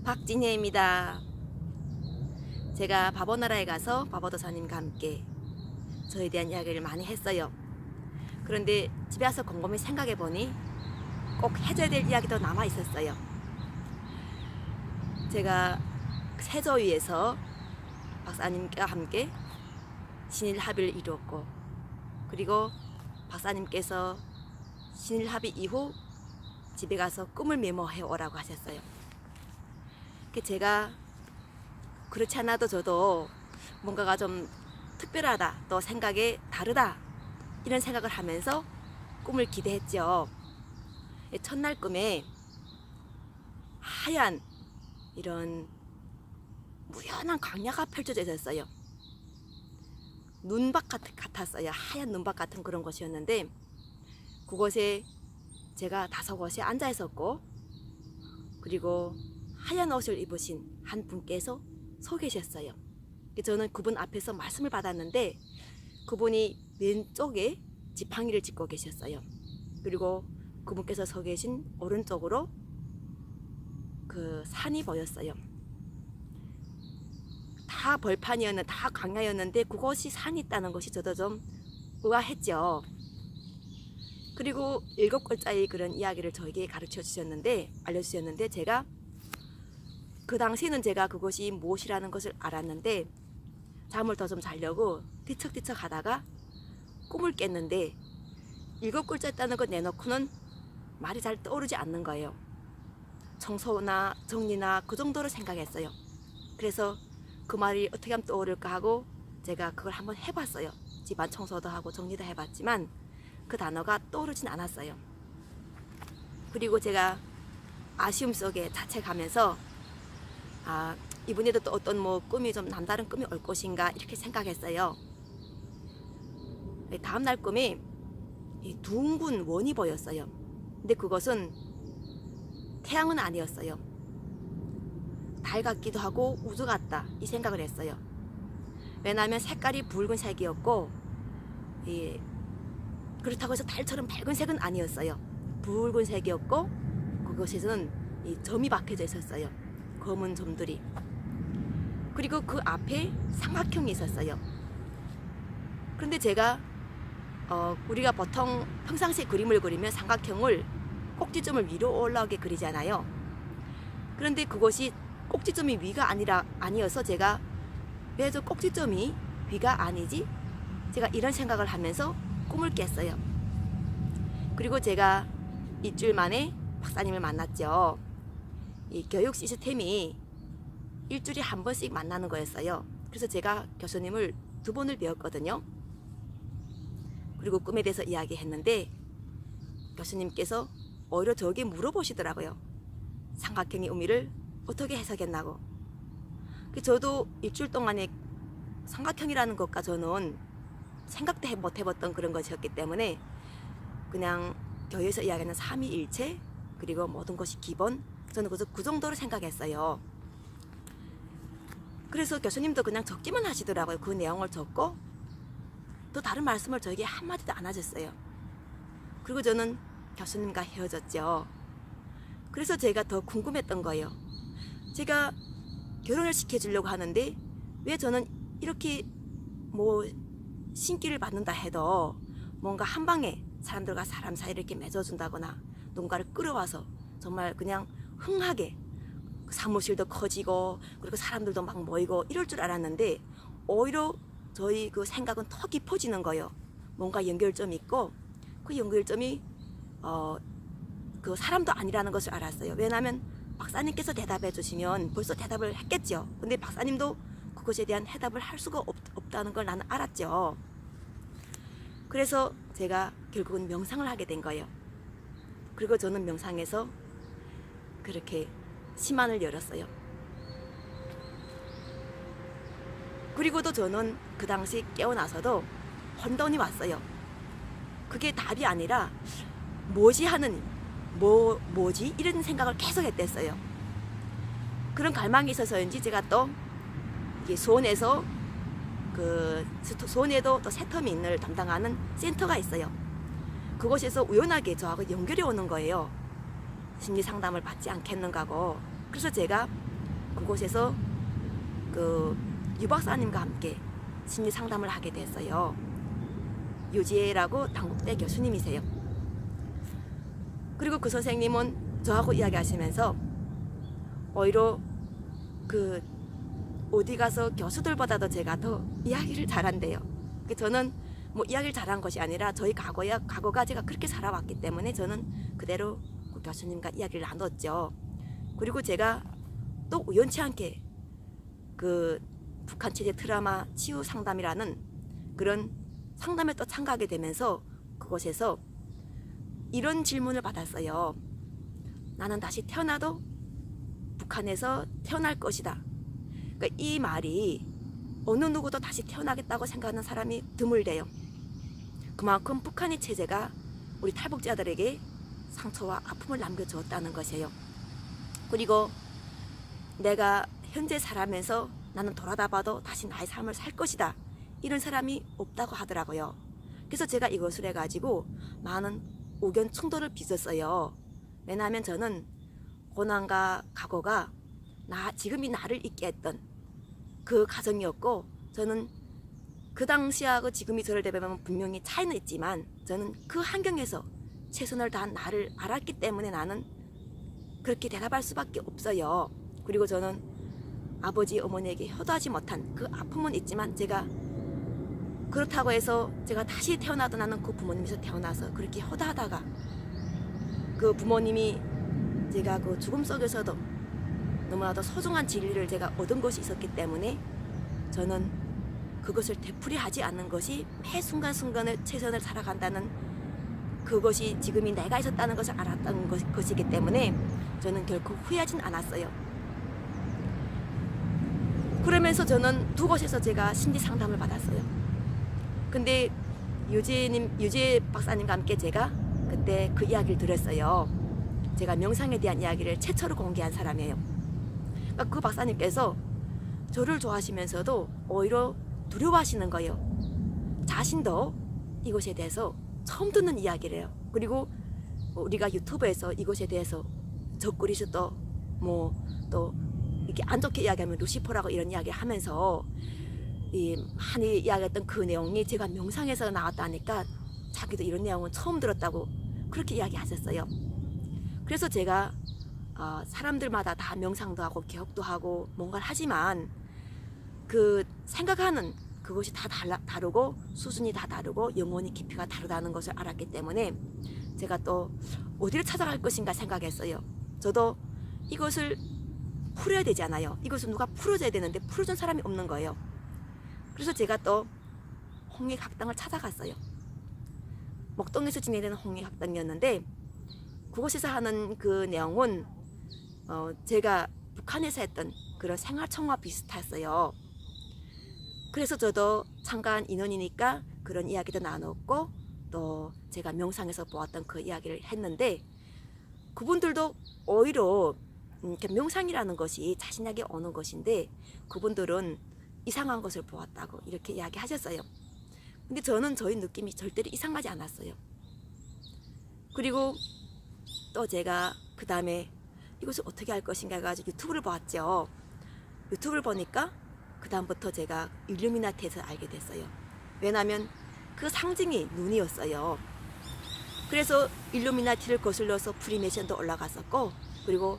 박진혜입니다. 제가 바보나라에 가서 바보도사님과 함께 저에 대한 이야기를 많이 했어요. 그런데 집에 와서 곰곰이 생각해 보니 꼭 해줘야 될 이야기도 남아 있었어요. 제가 세조위에서 박사님과 함께 신일합의를 이루었고, 그리고 박사님께서 신일합의 이후 집에 가서 꿈을 메모해 오라고 하셨어요. 제가 그렇지 않아도 저도 뭔가가 좀 특별하다, 또 생각이 다르다, 이런 생각을 하면서 꿈을 기대했죠. 첫날 꿈에 하얀 이런 무연한 광야가 펼쳐져 있었어요. 눈밭 같았어요. 하얀 눈밭 같은 그런 곳이었는데, 그곳에 제가 5곳에 앉아 있었고, 그리고 하얀 옷을 입으신 한 분께서 서 계셨어요. 저는 그분 앞에서 말씀을 받았는데, 그분이 왼쪽에 지팡이를 짚고 계셨어요. 그리고 그분께서 서 계신 오른쪽으로 그 산이 보였어요. 다 벌판이었는데, 다 광야였는데 그곳이 산이 있다는 것이 저도 좀 의아했죠. 그리고 7글자의 그런 이야기를 저에게 가르쳐 주셨는데, 알려주셨는데, 제가 그 당시에는 제가 그것이 무엇이라는 것을 알았는데, 잠을 더 좀 자려고 뒤척뒤척 하다가 꿈을 깼는데, 7글자 있다는 것 내놓고는 말이 잘 떠오르지 않는 거예요. 청소나 정리나 그 정도로 생각했어요. 그래서 그 말이 어떻게 하면 떠오를까 하고 제가 그걸 한번 해봤어요. 집안 청소도 하고 정리도 해봤지만 그 단어가 떠오르진 않았어요. 그리고 제가 아쉬움 속에 자책하면서, 이번에도 또 어떤 꿈이 좀 남다른 꿈이 올 것인가 이렇게 생각했어요. 다음날 꿈이 둥근 원이 보였어요. 근데 그것은 태양은 아니었어요. 달 같기도 하고 우주 같다, 이 생각을 했어요. 왜냐하면 색깔이 붉은색이었고, 그렇다고 해서 달처럼 밝은색은 아니었어요. 붉은색이었고, 그곳에서는 점이 박혀져 있었어요. 검은 점들이. 그리고 그 앞에 삼각형이 있었어요. 그런데 제가 우리가 보통 평상시에 그림을 그리면 삼각형을 꼭지점을 위로 올라오게 그리잖아요. 그런데 그것이 꼭지점이 위가 아니어서 제가 왜 저 꼭지점이 위가 아니지? 제가 이런 생각을 하면서 꿈을 깼어요. 그리고 제가 일주일 만에 박사님을 만났죠. 이 교육 시스템이 일주일에 한 번씩 만나는 거였어요. 그래서 제가 교수님을 2번을 배웠거든요. 그리고 꿈에 대해서 이야기했는데, 교수님께서 오히려 저에게 물어보시더라고요. 삼각형의 의미를 어떻게 해석했나고. 저도 일주일 동안에 삼각형이라는 것과 저는 생각도 못 해봤던 그런 것이었기 때문에 그냥 교회에서 이야기하는 삼위일체, 그리고 모든 것이 기본, 저는 그 정도로 생각했어요. 그래서 교수님도 그냥 적기만 하시더라고요. 그 내용을 적고 또 다른 말씀을 저에게 한마디도 안 하셨어요. 그리고 저는 교수님과 헤어졌죠. 그래서 제가 더 궁금했던 거예요. 제가 결혼을 시켜주려고 하는데 왜 저는 이렇게 신기를 받는다 해도 뭔가 한 방에 사람들과 사람 사이를 이렇게 맺어준다거나 누군가를 끌어와서 정말 그냥 흥하게 사무실도 커지고 그리고 사람들도 막 모이고 이럴 줄 알았는데, 오히려 저희 그 생각은 더 깊어지는 거예요. 뭔가 연결점이 있고 그 연결점이 그 사람도 아니라는 것을 알았어요. 왜냐하면 박사님께서 대답해 주시면 벌써 대답을 했겠죠. 근데 박사님도 그것에 대한 해답을 할 수가 없다는 걸 나는 알았죠. 그래서 제가 결국은 명상을 하게 된 거예요. 그리고 저는 명상에서 그렇게 심안을 열었어요. 그리고도 저는 그 당시 깨어나서도 혼돈이 왔어요. 그게 답이 아니라 뭐지 하는, 뭐지 이런 생각을 계속 했댔어요. 그런 갈망이 있어서인지 제가 또 수원에서 수원에도 또 새터민을 담당하는 센터가 있어요. 그곳에서 우연하게 저하고 연결이 오는 거예요. 심리 상담을 받지 않겠는가 하고. 그래서 제가 그곳에서 그 유박사님과 함께 심리 상담을 하게 됐어요. 유지혜라고 당국대 교수님이세요. 그리고 그 선생님은 저하고 이야기하시면서 오히려 그 어디 가서 교수들보다도 제가 더 이야기를 잘한대요. 저는 뭐 이야기를 잘한 것이 아니라 저희 과거가 제가 그렇게 살아왔기 때문에 저는 그대로 그 교수님과 이야기를 나눴죠. 그리고 제가 또 우연치 않게 그 북한 체제 트라우마 치유 상담이라는 그런 상담에 또 참가하게 되면서 그곳에서 이런 질문을 받았어요. 나는 다시 태어나도 북한에서 태어날 것이다. 그러니까 이 말이 어느 누구도 다시 태어나겠다고 생각하는 사람이 드물대요. 그만큼 북한의 체제가 우리 탈북자들에게 상처와 아픔을 남겨주었다는 것이에요. 그리고 내가 현재 살아면서 나는 돌아다 봐도 다시 나의 삶을 살 것이다. 이런 사람이 없다고 하더라고요. 그래서 제가 이것을 해가지고 많은 의견 충돌을 빚었어요. 왜냐하면 저는 고난과 각오가 지금이 나를 있게 했던 그 가정이었고, 저는 그 당시하고 지금이 저를 대비하면 분명히 차이는 있지만 저는 그 환경에서 최선을 다한 나를 알았기 때문에 나는 그렇게 대답할 수밖에 없어요. 그리고 저는 아버지 어머니에게 효도하지 못한 그 아픔은 있지만 제가 그렇다고 해서 제가 다시 태어나도 나는 그 부모님에서 태어나서 그렇게 효도하다가 그 부모님이 제가 그 죽음 속에서도 너무나도 소중한 진리를 제가 얻은 것이 있었기 때문에 저는 그것을 되풀이하지 않는 것이 매 순간순간을 최선을 살아간다는 그것이 지금이 내가 있었다는 것을 알았던 것이기 때문에 저는 결코 후회하진 않았어요. 그러면서 저는 두 곳에서 제가 심리 상담을 받았어요. 근데 유재 박사님과 함께 제가 그때 그 이야기를 들었어요. 제가 명상에 대한 이야기를 최초로 공개한 사람이에요. 그러니까 그 박사님께서 저를 좋아하시면서도 오히려 두려워하시는 거예요. 자신도 이것에 대해서 처음 듣는 이야기래요. 그리고 우리가 유튜브에서 이것에 대해서 적그리스 또 이렇게 안 좋게 이야기하면 루시퍼라고 이런 이야기 하면서 많이 이야기했던 그 내용이 제가 명상에서 나왔다니까 자기도 이런 내용은 처음 들었다고 그렇게 이야기하셨어요. 그래서 제가 사람들마다 다 명상도 하고 개혁도 하고 뭔가를 하지만 그 생각하는 그것이 다 다르고 수준이 다 다르고 영혼의 깊이가 다르다는 것을 알았기 때문에 제가 또 어디를 찾아갈 것인가 생각했어요. 저도 이것을 풀어야 되잖아요. 이것을 누가 풀어줘야 되는데 풀어준 사람이 없는 거예요. 그래서 제가 또 홍익학당을 찾아갔어요. 목동에서 진행되는 홍익학당이었는데 그곳에서 하는 그 내용은 제가 북한에서 했던 그런 생활청과 비슷했어요. 그래서 저도 참가한 인원이니까 그런 이야기도 나눴고 또 제가 명상에서 보았던 그 이야기를 했는데 그분들도 오히려 명상이라는 것이 자신에게 오는 것인데 그분들은 이상한 것을 보았다고 이렇게 이야기하셨어요. 근데 저는 저희 느낌이 절대로 이상하지 않았어요. 그리고 또 제가 그 다음에 이것을 어떻게 할 것인가 해가지고 유튜브를 보았죠. 유튜브를 보니까 그 다음부터 제가 일루미나티에서 알게 됐어요. 왜냐하면 그 상징이 눈이었어요. 그래서 일루미나티를 거슬러서 프리메이션도 올라갔었고 그리고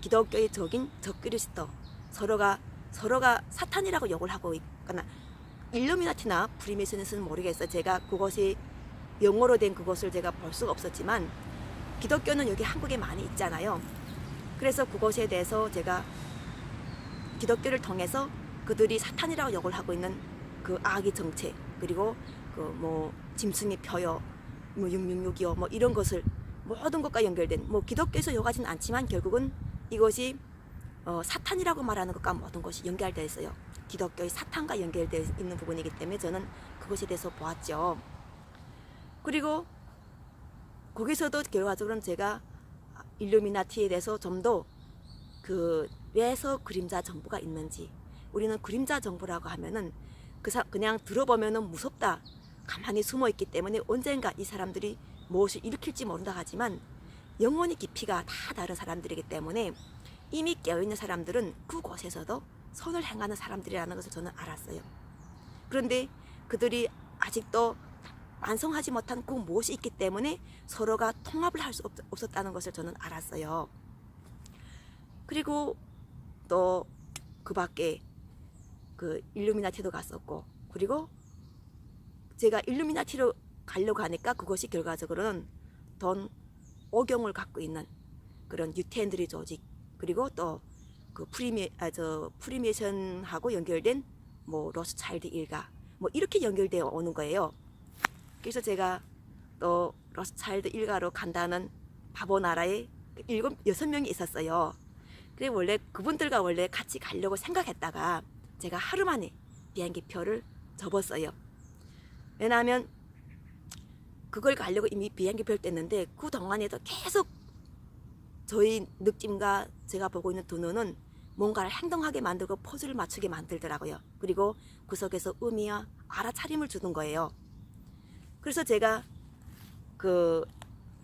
기독교의 적인 적그리스도 서로가 사탄이라고 욕을 하고 있거나 일루미나티나 프리메이션에서는 모르겠어요. 제가 그것이 영어로 된 그것을 제가 볼 수가 없었지만 기독교는 여기 한국에 많이 있잖아요. 그래서 그것에 대해서 제가 기독교를 통해서 그들이 사탄이라고 욕을 하고 있는 그 악의 정체 그리고 그 짐승의 표요 666이요 이런 것을 모든 것과 연결된 기독교에서 욕하진 않지만 결국은 이것이 사탄이라고 말하는 것과 모든 것이 연결되어 있어요. 기독교의 사탄과 연결되어 있는 부분이기 때문에 저는 그것에 대해서 보았죠. 그리고 거기서도 결과적으로는 제가 일루미나티에 대해서 좀 더 왜서 그림자 정부가 있는지 우리는 그림자 정부라고 하면은 그냥 들어보면은 무섭다 가만히 숨어 있기 때문에 언젠가 이 사람들이 무엇을 일으킬지 모른다 하지만 영혼의 깊이가 다 다른 사람들이기 때문에 이미 깨어있는 사람들은 그곳에서도 선을 행하는 사람들이라는 것을 저는 알았어요. 그런데 그들이 아직도 완성하지 못한 그 무엇이 있기 때문에 서로가 통합을 할 수 없었다는 것을 저는 알았어요. 그리고 또 그 밖에 그 일루미나티도 갔었고, 그리고 제가 일루미나티로 가려고 하니까 그것이 결과적으로는 돈 5경을 갖고 있는 그런 유태인들의 조직, 그리고 또 그 프리메이션하고 연결된 뭐 로스차일드 일가, 뭐 이렇게 연결되어 오는 거예요. 그래서 제가 또 로스차일드 일가로 간다는 바보 나라에 6명이 있었어요. 그래 원래 그분들과 원래 같이 가려고 생각했다가 제가 하루 만에 비행기 표를 접었어요. 왜냐하면 그걸 가려고 이미 비행기 표를 뗐는데 그 동안에도 계속 저희 느낌과 제가 보고 있는 두 눈은 뭔가를 행동하게 만들고 포즈를 맞추게 만들더라고요. 그리고 구석에서 의미와 알아차림을 주는 거예요. 그래서 제가 그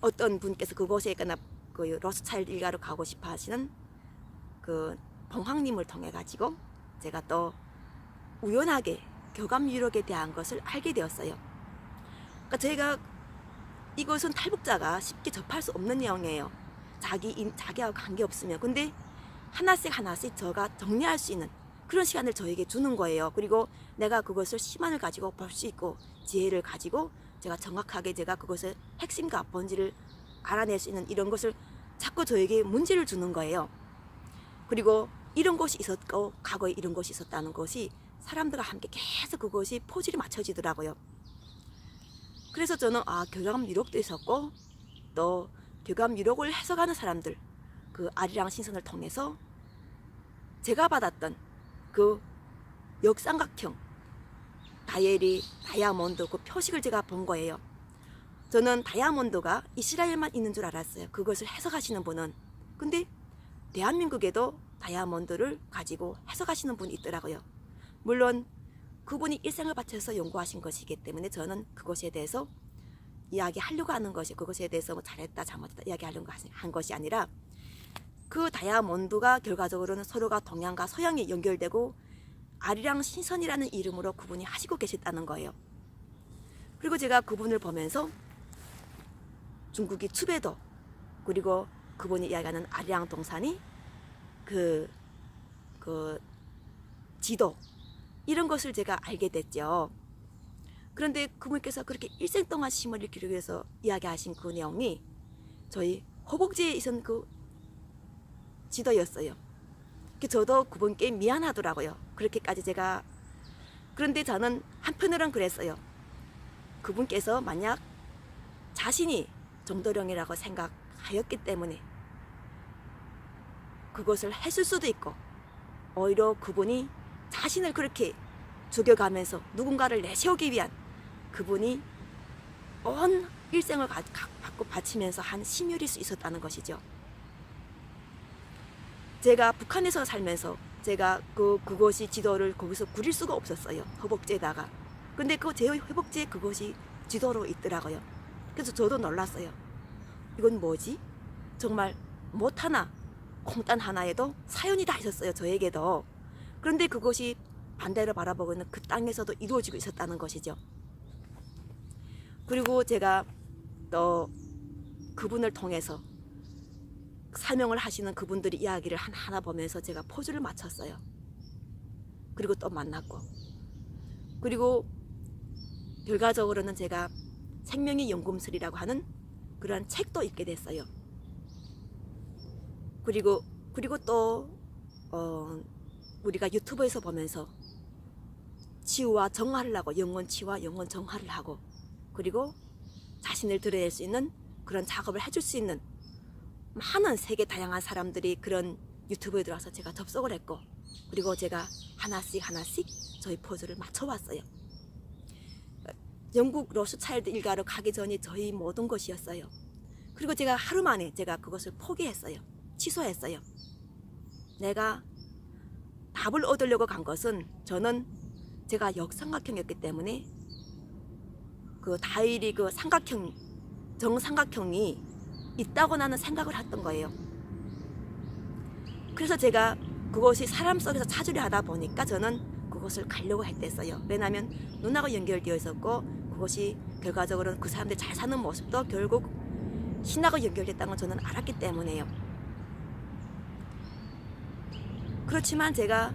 어떤 분께서 그곳에 있거나 그 로스차일드 일가로 가고 싶어 하시는 그 봉황님을 통해 가지고 제가 또 우연하게 교감 유력에 대한 것을 알게 되었어요. 그러니까 제가 이것은 탈북자가 쉽게 접할 수 없는 내용이에요. 자기하고 관계없으면. 근데 하나씩 저가 정리할 수 있는 그런 시간을 저에게 주는 거예요. 그리고 내가 그것을 시간을 가지고 볼 수 있고 지혜를 가지고 제가 정확하게 제가 그것의 핵심과 본질을 알아낼 수 있는 이런 것을 자꾸 저에게 문제를 주는 거예요. 그리고 이런 것이 있었고 과거에 이런 것이 있었다는 것이 사람들과 함께 계속 그것이 포질이 맞춰지더라고요. 그래서 저는 교감 유력도 있었고 또 교감 유력을 해석하는 사람들, 그 아리랑 신선을 통해서 제가 받았던 그 역삼각형 다이아몬드 그 표식을 제가 본 거예요. 저는 다이아몬드가 이스라엘만 있는 줄 알았어요. 그것을 해석하시는 분은. 근데 대한민국에도 다이아몬드를 가지고 해석하시는 분이 있더라고요. 물론 그분이 일생을 바쳐서 연구하신 것이기 때문에 저는 그것에 대해서 이야기하려고 하는 것이, 그것에 대해서 뭐 잘했다 잘못했다 이야기하려고 한 것이 아니라 그 다이아몬드가 결과적으로는 서로가 동양과 서양이 연결되고 아리랑 신선이라는 이름으로 그분이 하시고 계셨다는 거예요. 그리고 제가 그분을 보면서 중국이 추배도, 그리고 그분이 이야기하는 아리랑 동산이 그 지도, 이런 것을 제가 알게 됐죠. 그런데 그분께서 그렇게 일생 동안 심을 기르기 위해서 이야기하신 그 내용이 저희 허벅지에 있었던 그 지도였어요. 저도 그분께 미안하더라고요. 그렇게까지 제가. 그런데 저는 한편으로는 그랬어요. 그분께서 만약 자신이 정도령이라고 생각하였기 때문에 그것을 했을 수도 있고, 오히려 그분이 자신을 그렇게 죽여가면서 누군가를 내세우기 위한 그분이 온 일생을 갖고 바치면서 한 심혈일 수 있었다는 것이죠. 제가 북한에서 살면서 제가 그것이 지도를 거기서 그릴 수가 없었어요. 허벅지에다가. 근데 제 허벅지에 그것이 지도로 있더라고요. 그래서 저도 놀랐어요. 이건 뭐지? 정말 못 하나, 콩단 하나에도 사연이 다 있었어요. 저에게도. 그런데 그것이 반대로 바라보고 있는 그 땅에서도 이루어지고 있었다는 것이죠. 그리고 제가 또 그분을 통해서 사명을 하시는 그분들의 이야기를 하나하나 보면서 제가 포즈를 맞췄어요. 그리고 또 만났고, 그리고 결과적으로는 제가 생명의 연금술이라고 하는 그런 책도 읽게 됐어요. 그리고 또 우리가 유튜브에서 보면서 치유와 정화를 하고, 영혼 치유와 영혼 정화를 하고, 그리고 자신을 드러낼 수 있는 그런 작업을 해줄 수 있는 많은 세계 다양한 사람들이 그런 유튜브에 들어와서 제가 접속을 했고, 그리고 제가 하나씩 저희 포즈를 맞춰왔어요. 영국 로스차일드 일가로 가기 전이 저희 모든 것이었어요. 그리고 제가 하루 만에 제가 그것을 포기했어요. 취소했어요. 내가 답을 얻으려고 간 것은, 저는 제가 역삼각형이었기 때문에 그 다일이 그 삼각형, 정삼각형이 있다고 나는 생각을 했던 거예요. 그래서 제가 그것이 사람 속에서 찾으려 하다 보니까 저는 그것을 가려고 했댔어요. 왜냐하면 누나가 연결되어 있었고 그것이 결과적으로는 그 사람들이 잘 사는 모습도 결국 신하가 연결됐다는 걸 저는 알았기 때문에요. 그렇지만 제가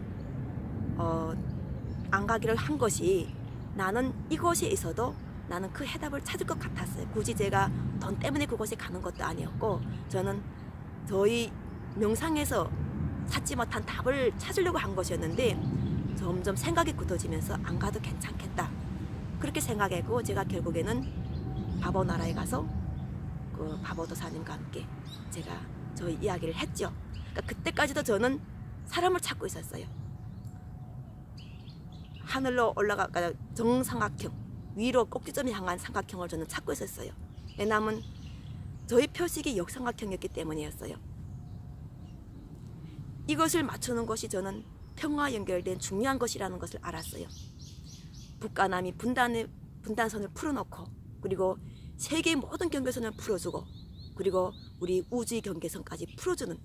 안 가기를 한 것이 나는 이곳에 있어도 나는 그 해답을 찾을 것 같았어요. 굳이 제가 돈 때문에 그곳에 가는 것도 아니었고 저는 저희 명상에서 찾지 못한 답을 찾으려고 한 것이었는데 점점 생각이 굳어지면서 안 가도 괜찮겠다 그렇게 생각했고 제가 결국에는 바보 나라에 가서 그 바보 도사님과 함께 제가 저희 이야기를 했죠. 그러니까 그때까지도 저는 사람을 찾고 있었어요. 하늘로 올라가 정삼각형 위로 꼭지점이 향한 삼각형을 저는 찾고 있었어요. 왜냐하면 저희 표식이 역삼각형이었기 때문이었어요. 이것을 맞추는 것이 저는 평화와 연결된 중요한 것이라는 것을 알았어요. 북과 남이 분단선을 풀어놓고 그리고 세계의 모든 경계선을 풀어주고 그리고 우리 우주의 경계선까지 풀어주는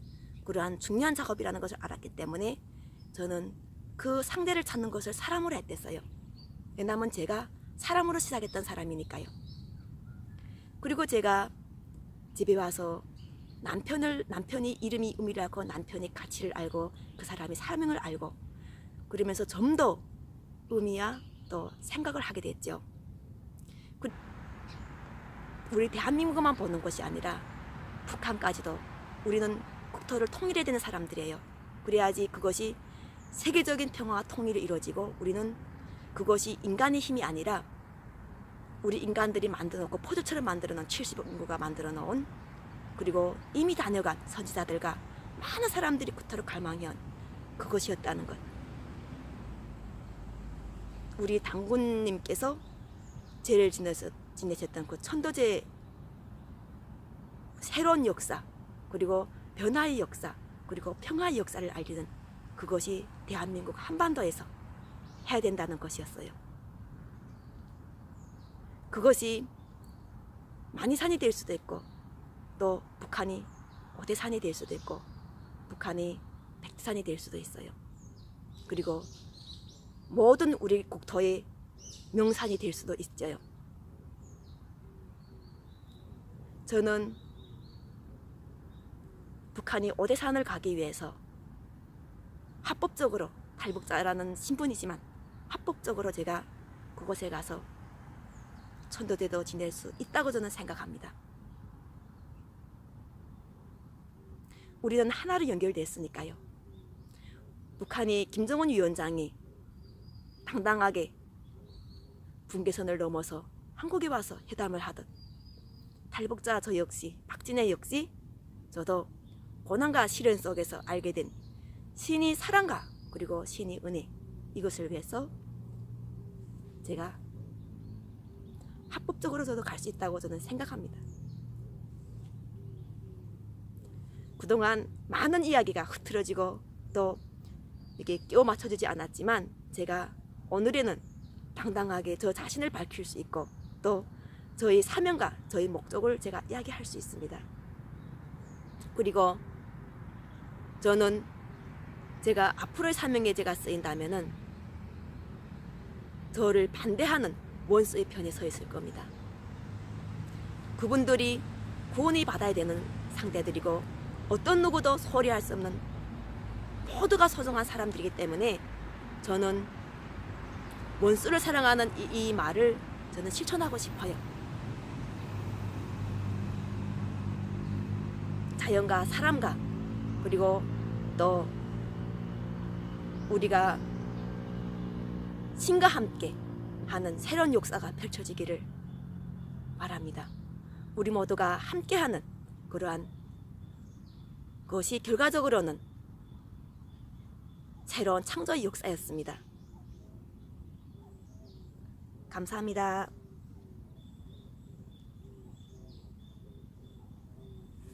그러한 중요한 작업이라는 것을 알았기 때문에 저는 그 상대를 찾는 것을 사람으로 했댔어요. 왜냐하면 제가 사람으로 시작했던 사람이니까요. 그리고 제가 집에 와서 남편이 이름이 음이라고 남편의 가치를 알고 그 사람의 사명을 알고 그러면서 좀 더 의미와 또 생각을 하게 됐죠. 우리 대한민국만 보는 것이 아니라 북한까지도 우리는 국토를 통일해야 되는 사람들이에요. 그래야지 그것이 세계적인 평화와 통일이 이루어지고 우리는 그것이 인간의 힘이 아니라 우리 인간들이 만들어 놓고 포도처럼 만들어 놓은 70억 인구가 만들어 놓은 그리고 이미 다녀간 선지자들과 많은 사람들이 국토를 갈망해온 그것이었다는 것. 우리 당군님께서 제를 지내셨던 그 천도제 새로운 역사 그리고 변화의 역사 그리고 평화의 역사를 알리는 그것이 대한민국 한반도에서 해야 된다는 것이었어요. 그것이 만이산이 될 수도 있고 또 북한이 오대산이 될 수도 있고 북한이 백두산이 될 수도 있어요. 그리고 모든 우리 국토의 명산이 될 수도 있어요. 저는 북한이 오대산을 가기 위해서 합법적으로 탈북자라는 신분이지만 합법적으로 제가 그곳에 가서 천도제도 지낼 수 있다고 저는 생각합니다. 우리는 하나로 연결됐으니까요. 북한이 김정은 위원장이 당당하게 분계선을 넘어서 한국에 와서 회담을 하듯 탈북자 저 역시 박진애 역시 저도 고난과 시련 속에서 알게 된 신의 사랑과 그리고 신의 은혜 이것을 위해서 제가 합법적으로 저도 갈 수 있다고 저는 생각합니다. 그동안 많은 이야기가 흐트러지고 또 이게 끼워 맞춰지지 않았지만 제가 오늘에는 당당하게 저 자신을 밝힐 수 있고 또 저희 사명과 저희 목적을 제가 이야기할 수 있습니다. 그리고 저는 제가 앞으로의 사명에 제가 쓰인다면은 저를 반대하는 원수의 편에 서 있을 겁니다. 그분들이 구원이 받아야 되는 상대들이고 어떤 누구도 소리할 수 없는 모두가 소중한 사람들이기 때문에 저는 원수를 사랑하는 이 말을 저는 실천하고 싶어요. 자연과 사람과 그리고 또 우리가 신과 함께 하는 새로운 역사가 펼쳐지기를 바랍니다. 우리 모두가 함께하는 그러한 것이 결과적으로는 새로운 창조의 역사였습니다. 감사합니다.